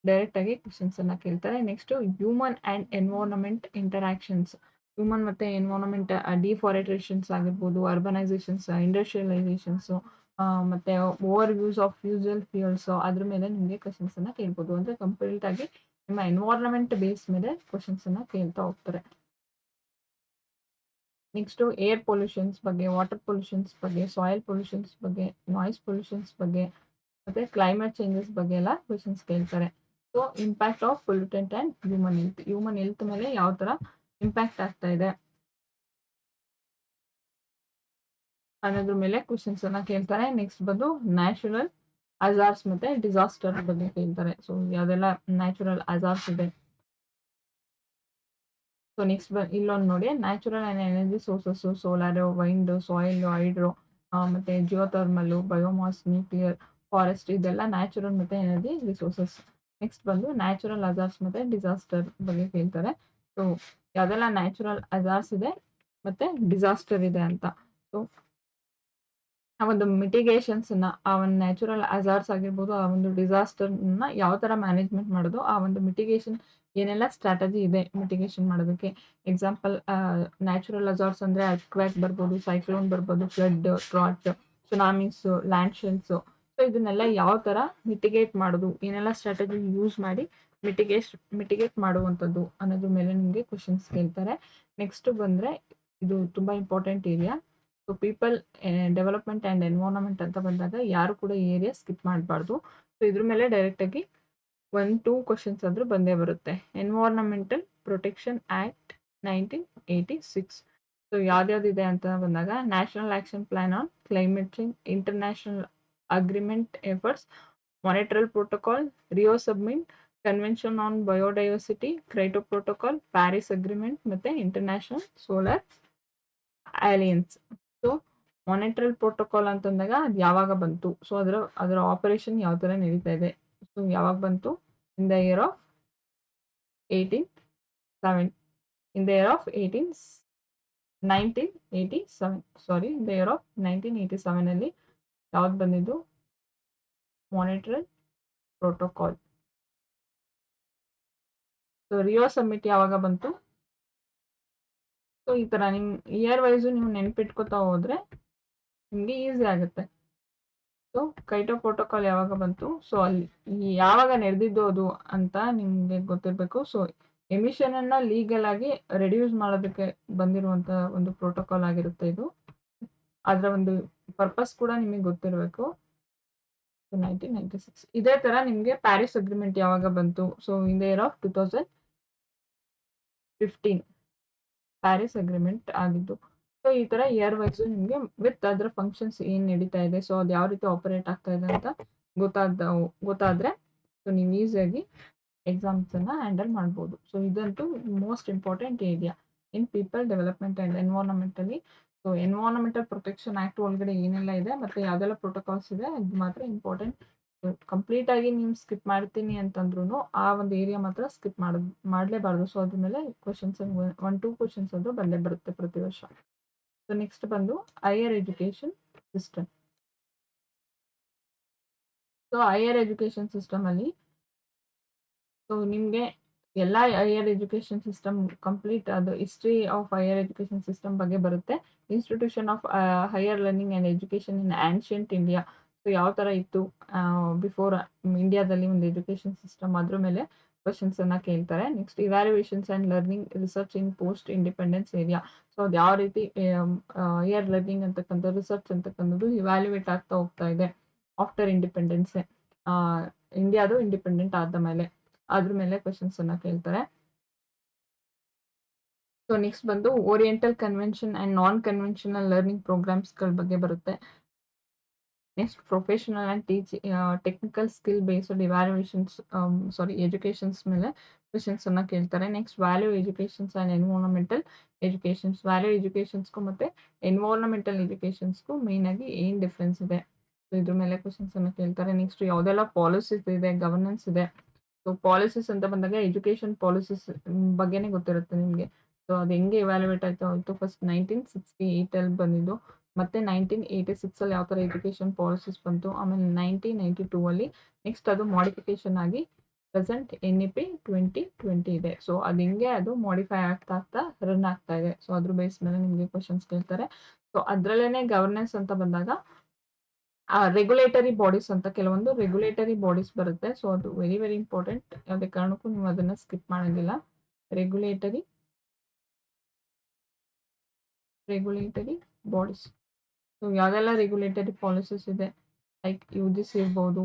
ಡೈರೆಕ್ಟ್ ಆಗಿ ಕ್ವಶನ್ಸ್ ಅನ್ನ ಕೇಳ್ತಾರೆ. Next human and environment interactions. Human ಮತ್ತೆ ಎನ್ವೈರನ್ಮೆಂಟ್ ಡಿಫಾರೆಸ್ಟೇಷನ್ಸ್ ಆಗಿರ್ಬೋದು, ಅರ್ಬನೈಸೇಷನ್ಸ್, ಇಂಡಸ್ಟ್ರಿಯಲೈಸೇಷನ್ಸ್, ಮತ್ತೆ ಓವರ್ ಯೂಸ್ ಆಫ್ ಫ್ಯೂಸಲ್ ಫ್ಯೂಯಲ್ಸ್, ಅದ್ರ ಮೇಲೆ ನಿಮಗೆ ಕ್ವಶನ್ಸ್ ಅನ್ನ ಕೇಳ್ಬೋದು. ಅಂದ್ರೆ ಕಂಪ್ಲೀಟ್ ಆಗಿ ನಿಮ್ಮ ಎನ್ವೈರನ್ಮೆಂಟ್ ಬೇಸ್ ಮೇಲೆ ಕ್ವಶನ್ಸ್ ಅನ್ನ ಕೇಳ್ತಾ ಹೋಗ್ತಾರೆ. ನೆಕ್ಸ್ಟ್ ಏರ್ ಪೊಲ್ಯೂಷನ್ಸ್ ಬಗ್ಗೆ, ವಾಟರ್ ಪೊಲ್ಯೂಷನ್ಸ್ ಬಗ್ಗೆ, ಸಾಯಿಲ್ ಪೊಲ್ಯೂಷನ್ಸ್ ಬಗ್ಗೆ, ನಾಯ್ಸ್ ಪೊಲ್ಯೂಷನ್ಸ್ ಬಗ್ಗೆ, ಮತ್ತೆ ಕ್ಲೈಮೇಟ್ ಚೇಂಜಸ್ ಬಗ್ಗೆ ಎಲ್ಲ ಕ್ವಶನ್ಸ್ ಕೇಳ್ತಾರೆ. So impact of pollutant and human health ಮೇಲೆ ಯಾವ ತರ ಇಂಪ್ಯಾಕ್ಟ್ ಆಗ್ತಾ ಇದೆ ಅನ್ನೋದ್ರ ಮೇಲೆ ಕ್ವಶನ್ಸ್ ಅನ್ನ ಕೇಳ್ತಾರೆ. ನೆಕ್ಸ್ಟ್ ಬಂದು ನ್ಯಾಚುರಲ್ ಹಜಾರ್ಡ್ಸ್ ಮತ್ತೆ ಡಿಸಾಸ್ಟರ್ ಬಗ್ಗೆ ಕೇಳ್ತಾರೆ. ಸೊ ಯಾವ್ದೆಲ್ಲ ನ್ಯಾಚುರಲ್ ಹಜಾರ್ಡ್ಸ್ ಇದೆ. ಸೊ ನೆಕ್ಸ್ಟ್ ಇಲ್ಲೊಂದು ನೋಡಿ, natural and energy sources, solar, wind, soil, hydro, ಮತ್ತೆ ಜಿಯೋಥರ್ಮಲ್, ಬಯೋಮಾಸ್, ನ್ಯೂಕ್ಲಿಯರ್, ಫಾರೆಸ್ಟ್, ಇದೆಲ್ಲ ನ್ಯಾಚುರಲ್ ಮತ್ತೆ ಎನರ್ಜಿ ರಿಸೋರ್ಸಸ್. ನೆಕ್ಸ್ಟ್ ಬಂದು ನ್ಯಾಚುರಲ್ ಹಜಾರ್ಡ್ಸ್ ಮತ್ತೆ ಡಿಸಾಸ್ಟರ್ ಬಗ್ಗೆ ಕೇಳ್ತಾರೆ. ಸೊ ಯಾವ್ದೆಲ್ಲ ನ್ಯಾಚುರಲ್ ಹಜಾರ್ಡ್ಸ್ ಇದೆ ಮತ್ತೆ ಡಿಸಾಸ್ಟರ್ ಇದೆ ಅಂತ. ಸೊ ಆ ಒಂದು ಮಿಟಿಗೇಷನ್ಸ್ ಆ ಒಂದು ನ್ಯಾಚುರಲ್ ಹಜಾರ್ಡ್ಸ್ ಆಗಿರ್ಬೋದು, ಆ ಒಂದು ಡಿಸಾಸ್ಟರ್ ಯಾವ ತರ ಮ್ಯಾನೇಜ್ಮೆಂಟ್ ಮಾಡೋದು, ಆ ಒಂದು ಮಿಟಿಗೇಷನ್ ಏನೆಲ್ಲ ಸ್ಟ್ರಾಟಜಿ ಇದೆ ಮಿಟಿಗೇಷನ್ ಮಾಡೋದಕ್ಕೆ. ಎಕ್ಸಾಂಪಲ್ ನ್ಯಾಚುರಲ್ ಹಜಾರ್ಡ್ಸ್ ಅಂದ್ರೆ ಅರ್ತ್ಕ್ವೇಕ್ ಬರ್ಬೋದು, ಸೈಕ್ಲೋನ್ ಬರ್ಬೋದು, flood, drought, ಸುನಾಮೀಸ್, land shells. So ಇದನ್ನೆಲ್ಲ ಯಾವ ತರ ಮಿಟಿಗೇಟ್ ಮಾಡೋದು, ಏನೆಲ್ಲ ಸ್ಟ್ರಾಟಜಿ ಯೂಸ್ ಮಾಡಿ ಮಿಟಿಗೇಟ್ ಮಾಡುವಂಥದ್ದು ಅನ್ನೋದ್ರ ಮೇಲೆ ನಿಮಗೆ ಕ್ವಶನ್ಸ್ ಕೇಳ್ತಾರೆ. ನೆಕ್ಸ್ಟ್ ಬಂದ್ರೆ ಇದು ತುಂಬಾ important area. So people development and environment ಅಂತ ಬಂದಾಗ ಯಾರು ಕೂಡ ಈ ಏರಿಯಾ ಸ್ಕಿಪ್ ಮಾಡಬಾರ್ದು. ಸೊ ಇದ್ರ ಮೇಲೆ ಡೈರೆಕ್ಟ್ ಆಗಿ 1-2 ಕ್ವಶನ್ಸ್ ಆದ್ರೂ ಬಂದೇ ಬರುತ್ತೆ. Environmental protection act 1986. ಸೊ ಯಾವ್ದ್ಯಾವ್ದಿದೆ ಅಂತ ಬಂದಾಗ national action plan on climate change, international agreement efforts, Montreal protocol, Rio summit, convention on biodiversity, Kyoto protocol, Paris agreement, ಮತ್ತೆ international solar alliance. So Montreal protocol ಅಂತಂದಾಗ ಅದು ಯಾವಾಗ ಬಂತು, ಸೊ ಅದರ operation ಯಾವ ತರ ನಡೀತಾ ಇದೆ, ಸೊ ಯಾವಾಗ ಬಂತು, ಇನ್ ದ ಇಯರ್ ಆಫ್ 1987 ಅಲ್ಲಿ ಯಾವ್ದು ಬಂದಿದ್ದು ಮಾನಿಟ್ರಲ್ ಪ್ರೋಟೋಕಾಲ್. ಸೊ ರಿಯೋ ಸಮ್ಮಿಟ್ ಯಾವಾಗ ಬಂತು. ಸೊ ಈ ತರ ನಿಮ್ ಇಯರ್ ವೈಸ್ ನೀವು ನೆನ್ಪಿಟ್ಕೋತಾ ಹೋದ್ರೆ ನಿಮ್ಗೆ ಈಸಿ ಆಗುತ್ತೆ. ಸೊ ಕೈಟೋ ಪ್ರೋಟೋಕಾಲ್ ಯಾವಾಗ ಬಂತು, ಸೊ ಅಲ್ಲಿ ಯಾವಾಗ ನಡೆದಿದ್ದು ಅದು ಅಂತ ನಿಮ್ಗೆ ಗೊತ್ತಿರ್ಬೇಕು. ಸೊ ಎಮಿಷನ್ ಅನ್ನ ಲೀಗಲ್ ಆಗಿ ರೆಡ್ಯೂಸ್ ಮಾಡೋದಕ್ಕೆ ಬಂದಿರುವಂತ ಒಂದು ಪ್ರೋಟೋಕಾಲ್ ಆಗಿರುತ್ತೆ ಇದು. ಅದರ ಒಂದು ಪರ್ಪಸ್ ಕೂಡ ನಿಮಗೆ ಗೊತ್ತಿರಬೇಕು. 1996 ಇದೇ ತರ ನಿಮ್ಗೆ ಪ್ಯಾರಿಸ್ ಅಗ್ರಿಮೆಂಟ್ ಯಾವಾಗ ಬಂತು, so in the year of 2015 Paris agreement ಆಗಿದ್ದು. ಸೊ ಈ ತರ ಇಯರ್ ವೈಸ್ ನಿಮ್ಗೆ ವಿತ್ ಅದರ ಫಂಕ್ಷನ್ಸ್ ಏನ್ ನಡೀತಾ ಇದೆ, ಸೊ ಅದು ಯಾವ ರೀತಿ ಆಪರೇಟ್ ಆಗ್ತಾ ಇದೆ ಅಂತ ಗೊತ್ತಾದ್ರೆ ಸೊ ನೀವು ಈಸಿಯಾಗಿ ಎಕ್ಸಾಮ್ಸ್ ಅನ್ನ ಹ್ಯಾಂಡಲ್ ಮಾಡ್ಬೋದು. ಸೊ ಇದಂತೂ most important area in people development and environmentally. So environmental protection act ಒಳಗಡೆ ಏನೆಲ್ಲ ಇದೆ ಮತ್ತೆ ಯಾವ್ದೆಲ್ಲ ಪ್ರೋಟೋಕಾಲ್ಸ್ ಇದೆ ಇದು ಮಾತ್ರ ಇಂಪಾರ್ಟೆಂಟ್. ಕಂಪ್ಲೀಟ್ ಆಗಿ ನೀವು ಸ್ಕಿಪ್ ಮಾಡ್ತೀನಿ ಅಂತಂದ್ರು ಆ ಒಂದು ಏರಿಯಾ ಮಾತ್ರ ಸ್ಕಿಪ್ ಮಾಡ್ಲೇಬಾರ್ದು. ಸೊ ಅದ್ರ ಮೇಲೆ ಕ್ವಶನ್ಸ್ 1-2 ಕ್ವಶನ್ಸ್ ಅದು ಬಂದೇ ಬರುತ್ತೆ ಪ್ರತಿ ವರ್ಷ. ಸೊ ನೆಕ್ಸ್ಟ್ ಬಂದು higher education system. So higher education system ಅಲ್ಲಿ ಸೊ ನಿಮ್ಗೆ ಎಲ್ಲ ಹೈಯರ್ ಎಜುಕೇಶನ್ ಸಿಸ್ಟಮ್ ಕಂಪ್ಲೀಟ್ ಅದು history of higher education system ಬಗ್ಗೆ ಬರುತ್ತೆ. Institution of higher learning and education in ancient India. So ಯಾವ ತರ ಇತ್ತು ಬಿಫೋರ್ ಇಂಡಿಯಾದಲ್ಲಿ ಒಂದು ಎಜುಕೇಶನ್ ಸಿಸ್ಟಮ್, ಅದ್ರ ಮೇಲೆ ಕ್ವಶನ್ಸ್ ಅನ್ನ ಕೇಳ್ತಾರೆ. Next evaluations and learning research in post independence area. So ಅದು ಯಾವ ರೀತಿ ಹೈಯರ್ ಲರ್ನಿಂಗ್ ಅಂತಕ್ಕಂಥ ರಿಸರ್ಚ್ ಅಂತಕ್ಕಂಥದ್ದು ಇವ್ಯಾಲ್ಯೂಯೇಟ್ ಆಗ್ತಾ ಹೋಗ್ತಾ ಇದೆ ಆಫ್ಟರ್ ಇಂಡಿಪೆಂಡೆನ್ಸ್, ಇಂಡಿಯಾದು ಇಂಡಿಪೆಂಡೆಂಟ್ ಆದ ಮೇಲೆ, ಅದ್ರ ಮೇಲೆ ಕ್ವಶನ್ಸ್ ಅನ್ನ ಕೇಳ್ತಾರೆ. ಸೊ ನೆಕ್ಸ್ಟ್ ಬಂದು oriental convention and non conventional learning programmes ಗಳ ಬಗ್ಗೆ ಬರುತ್ತೆ. Next professional and technical skill based educations ಮೇಲೆ ಕ್ವಶನ್ಸ್ ಅನ್ನ ಕೇಳ್ತಾರೆ. Next value educations and environmental educations. Value ಎಜುಕೇಶನ್ಸ್ಗೂ ಮತ್ತೆ ಎನ್ವೈರನ್ಮೆಂಟಲ್ ಎಜುಕೇಶನ್ಸ್ಗೂ ಮೇನ್ ಆಗಿ ಏನ್ ಡಿಫ್ರೆನ್ಸ್ ಇದೆ, ಸೊ ಇದ್ರ ಮೇಲೆ ಕ್ವಶನ್ಸ್ ಅನ್ನ ಕೇಳ್ತಾರೆ. ನೆಕ್ಸ್ಟ್ ಯಾವ್ದೆಲ್ಲ ಪಾಲಿಸೀಸ್ ಇದೆ, ಗವರ್ನೆನ್ಸ್ ಇದೆ. ಸೊ ಪಾಲಿಸೀಸ್ ಅಂತ ಬಂದಾಗ ಎಜುಕೇಶನ್ ಪಾಲಿಸೀಸ್ ಬಗ್ಗೆನೇ ಗೊತ್ತಿರುತ್ತೆ ನಿಮ್ಗೆ. ಸೊ ಅದು ಹೆಂಗೆ ಇವ್ಯಾಲ್ಯೂಯೇಟ್ ಆಯ್ತು ಫಸ್ಟ್ 1968 ಅಲ್ಲಿ ಬಂದಿದ್ದು, ಮತ್ತೆ 1986 ಅಲ್ಲಿ ಯಾವ ತರ ಎಜುಕೇಶನ್ ಪಾಲಿಸೀಸ್ ಬಂತು, ಆಮೇಲೆ 1992 ಅಲ್ಲಿ ನೆಕ್ಸ್ಟ್ ಅದು ಮಾಡಿಫಿಕೇಶನ್ ಆಗಿ ಪ್ರೆಸೆಂಟ್ NEP 2020 ಇದೆ. ಸೊ ಅದು ಹಿಂಗೆ ಅದು ಮಾಡಿಫೈ ಆಗ್ತಾ ರನ್ ಆಗ್ತಾ ಇದೆ. ಸೊ ಅದ್ರ ಬೇಸ್ ಮೇಲೆ ನಿಮ್ಗೆ ಕ್ವಶನ್ಸ್ ಕೇಳ್ತಾರೆ. ಸೊ ಅದ್ರಲ್ಲೇನೆ ಗವರ್ನೆನ್ಸ್ ಅಂತ ಬಂದಾಗ ರೆಗ್ಯುಲೇಟರಿ ಬಾಡೀಸ್ ಅಂತ ಕೆಲವೊಂದು ರೆಗ್ಯುಲೇಟರಿ ಬಾಡೀಸ್ ಬರುತ್ತೆ. ಸೊ ಅದು ವೆರಿ ವೆರಿ ಇಂಪಾರ್ಟೆಂಟ್, ಯಾವುದೇ ಕಾರಣಕ್ಕೂ ನೀವು ಅದನ್ನ ಸ್ಕಿಪ್ ಮಾಡಂಗಿಲ್ಲ. Regulatory bodies. ಸೊ ಯಾವ್ದೆಲ್ಲ ರೆಗ್ಯುಲೇಟರಿ ಪಾಲಿಸೀಸ್ ಇದೆ, ಲೈಕ್ UGC ಇರ್ಬೋದು,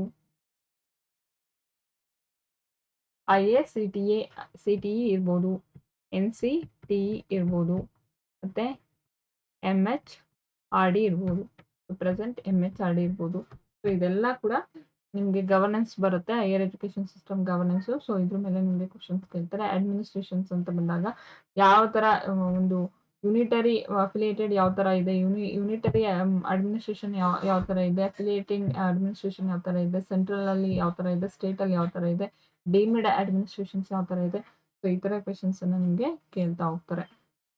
CTE ಇರ್ಬೋದು, NCTE ಇರ್ಬೋದು, ಮತ್ತೆ MHRD ಇರ್ಬೋದು, ಪ್ರೆಸೆಂಟ್ MHRD ಇರ್ಬೋದು. ಸೊ ಇದೆಲ್ಲ ಕೂಡ ನಿಮ್ಗೆ ಗವರ್ನೆನ್ಸ್ ಬರುತ್ತೆ, higher education system governance. So ಇದ್ರ ಮೇಲೆ ನಿಮ್ಗೆ ಕ್ವಶನ್ಸ್ ಕೇಳ್ತಾರೆ. ಅಡ್ಮಿನಿಸ್ಟ್ರೇಷನ್ಸ್ ಅಂತ ಬಂದಾಗ ಯಾವ ತರ ಒಂದು ಯೂನಿಟರಿ ಅಫಿಲಿಯೇಟೆಡ್ ಯಾವ ತರ ಇದೆ, ಯೂನಿಟರಿ ಅಡ್ಮಿನಿಸ್ಟ್ರೇಷನ್ ಯಾವ ತರ ಇದೆ, ಅಫಿಲಿಯೇಟಿಂಗ್ ಅಡ್ಮಿನಿಸ್ಟ್ರೇಷನ್ ಯಾವ ತರ ಇದೆ, ಸೆಂಟ್ರಲ್ ಅಲ್ಲಿ ಯಾವ ತರ ಇದೆ, ಸ್ಟೇಟ್ ಅಲ್ಲಿ ಯಾವ ತರ ಇದೆ, ಡೀಮ್ಡ್ ಅಡ್ಮಿನಿಸ್ಟ್ರೇಷನ್ಸ್ ಯಾವ ತರ ಇದೆ. ಸೊ ಈ ತರ ಕ್ವಶನ್ಸ್ ಅನ್ನ ನಿಮ್ಗೆ ಕೇಳ್ತಾ ಹೋಗ್ತಾರೆ.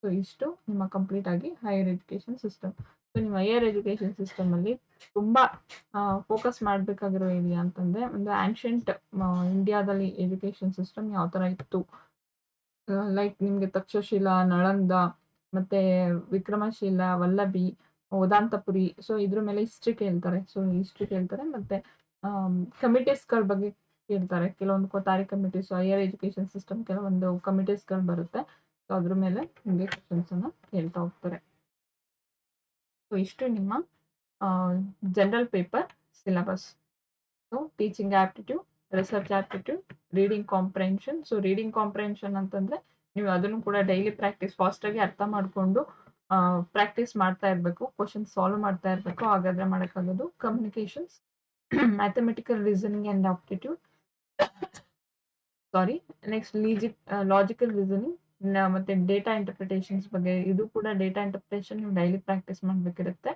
ಸೊ ಇಷ್ಟು ನಿಮ್ಮ ಕಂಪ್ಲೀಟ್ ಆಗಿ ಹೈಯರ್ ಎಜುಕೇಶನ್ ಸಿಸ್ಟಮ್. ಸೊ ನಿಮ್ಮ ಹೈಯರ್ ಎಜುಕೇಶನ್ ಸಿಸ್ಟಮ್ ಅಲ್ಲಿ ತುಂಬಾ ಫೋಕಸ್ ಮಾಡಬೇಕಾಗಿರೋ ಏರಿಯಾ ಅಂತಂದ್ರೆ ಒಂದು ಆನ್ಷಿಯಂಟ್ ಇಂಡಿಯಾದಲ್ಲಿ ಎಜುಕೇಶನ್ ಸಿಸ್ಟಮ್ ಯಾವ ತರ ಇತ್ತು, ಲೈಕ್ ನಿಮ್ಗೆ ತಕ್ಷಶಿಲಾ, ನಳಂದ, ಮತ್ತೆ ವಿಕ್ರಮಶೀಲ, ವಲ್ಲಭಿ, ವೇದಾಂತಪುರಿ. ಸೊ ಇದ್ರ ಮೇಲೆ ಹಿಸ್ಟ್ರಿ ಕೇಳ್ತಾರೆ ಮತ್ತೆ ಕಮಿಟೀಸ್ಗಳ ಬಗ್ಗೆ ಕೇಳ್ತಾರೆ. ಕೆಲವೊಂದು Kothari committees, higher education system ಕೆಲವೊಂದು ಕಮಿಟೀಸ್ಗಳು ಬರುತ್ತೆ. ಸೊ ಅದ್ರ ಮೇಲೆ ನಿಮಗೆ ಕ್ವಶನ್ಸ್ ಅನ್ನ ಕೇಳ್ತಾ ಹೋಗ್ತಾರೆ. ಸೊ ಇಷ್ಟು ನಿಮ್ಮ general paper syllabus. So teaching aptitude, research aptitude, reading comprehension. So reading comprehension ಅಂತಂದ್ರೆ ನೀವು ಅದನ್ನು ಕೂಡ ಡೈಲಿ ಪ್ರಾಕ್ಟೀಸ್, ಫಾಸ್ಟ್ ಆಗಿ ಅರ್ಥ ಮಾಡ್ಕೊಂಡು ಪ್ರಾಕ್ಟೀಸ್ ಮಾಡ್ತಾ ಇರಬೇಕು, ಕ್ವಶನ್ ಸಾಲ್ವ್ ಮಾಡ್ತಾ ಇರಬೇಕು, ಹಾಗಾದ್ರೆ ಮಾಡೋಕ್ಕಾಗೋದು. Communications, mathematical reasoning and aptitude, sorry, next logical reasoning, ಮತ್ತೆ ಡೇಟಾ ಇಂಟರ್ಪ್ರಿಟೇಷನ್ಸ್ ಬಗ್ಗೆ. ಇದು ಕೂಡ ಡೇಟಾ ಇಂಟರ್ಪ್ರಿಟೇಷನ್ ನೀವು ಡೈಲಿ ಪ್ರಾಕ್ಟೀಸ್ ಮಾಡಬೇಕಿರುತ್ತೆ.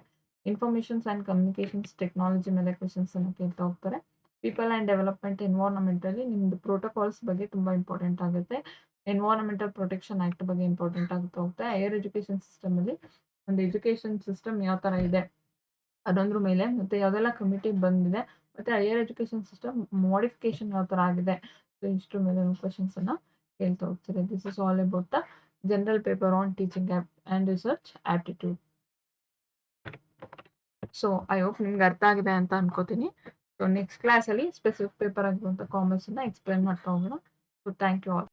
ಇನ್ಫಾರ್ಮೇಶನ್ಸ್ ಅಂಡ್ ಕಮ್ಯುನಿಕೇಶನ್ಸ್ ಟೆಕ್ನಾಲಜಿ ಮೇಲೆ ಕ್ವಶನ್ಸ್ ಅನ್ನು ಕೇಳ್ತಾ ಹೋಗ್ತಾರೆ. ಪೀಪಲ್ ಅಂಡ್ ಡೆವಲಪ್ಮೆಂಟ್ ಎನ್ವೈರನ್ಮೆಂಟ್ ಅಲ್ಲಿ ನಿಮ್ದು ಪ್ರೋಟೋಕಾಲ್ಸ್ ಬಗ್ಗೆ ತುಂಬಾ ಇಂಪಾರ್ಟೆಂಟ್ ಆಗುತ್ತೆ. ಎನ್ವೈರನ್ಮೆಂಟಲ್ ಪ್ರೊಟೆಕ್ಷನ್ ಆಕ್ಟ್ ಬಗ್ಗೆ ಇಂಪಾರ್ಟೆಂಟ್ ಆಗುತ್ತೆ ಹೋಗುತ್ತೆ. ಹೈಯರ್ ಎಜುಕೇಶನ್ ಸಿಸ್ಟಮ್ ಅಲ್ಲಿ ಒಂದು ಎಜುಕೇಶನ್ ಸಿಸ್ಟಮ್ ಯಾವ ತರ ಇದೆ ಅದೊಂದ್ರ ಮೇಲೆ, ಮತ್ತೆ ಯಾವ್ದೆಲ್ಲ ಕಮಿಟಿ ಬಂದಿದೆ, ಮತ್ತೆ ಹೈಯರ್ ಎಜುಕೇಶನ್ ಸಿಸ್ಟಮ್ ಮಾಡಿಫಿಕೇಶನ್ ಯಾವ ತರ ಆಗಿದೆ, ಸೊ ಇಷ್ಟು ಮೇಲೆ ಕ್ವಶನ್ಸ್ ಅನ್ನ ಕೇಳ್ತಾ ಹೋಗ್ತಾರೆ. This is all about the general paper on teaching and research aptitude. So I hope ನಿಮ್ಗೆ ಅರ್ಥ ಆಗಿದೆ ಅಂತ ಅನ್ಕೋತೀನಿ. ಸೊ ನೆಕ್ಸ್ಟ್ ಕ್ಲಾಸ್ ಅಲ್ಲಿ ಸ್ಪೆಸಿಫಿಕ್ ಪೇಪರ್ ಆಗಿರುವಂತ ಕಾಮರ್ಸ್ ಅನ್ನ ಎಕ್ಸ್ಪ್ಲೈನ್ ಮಾಡ್ತಾ ಹೋಗೋಣ. So thank you all.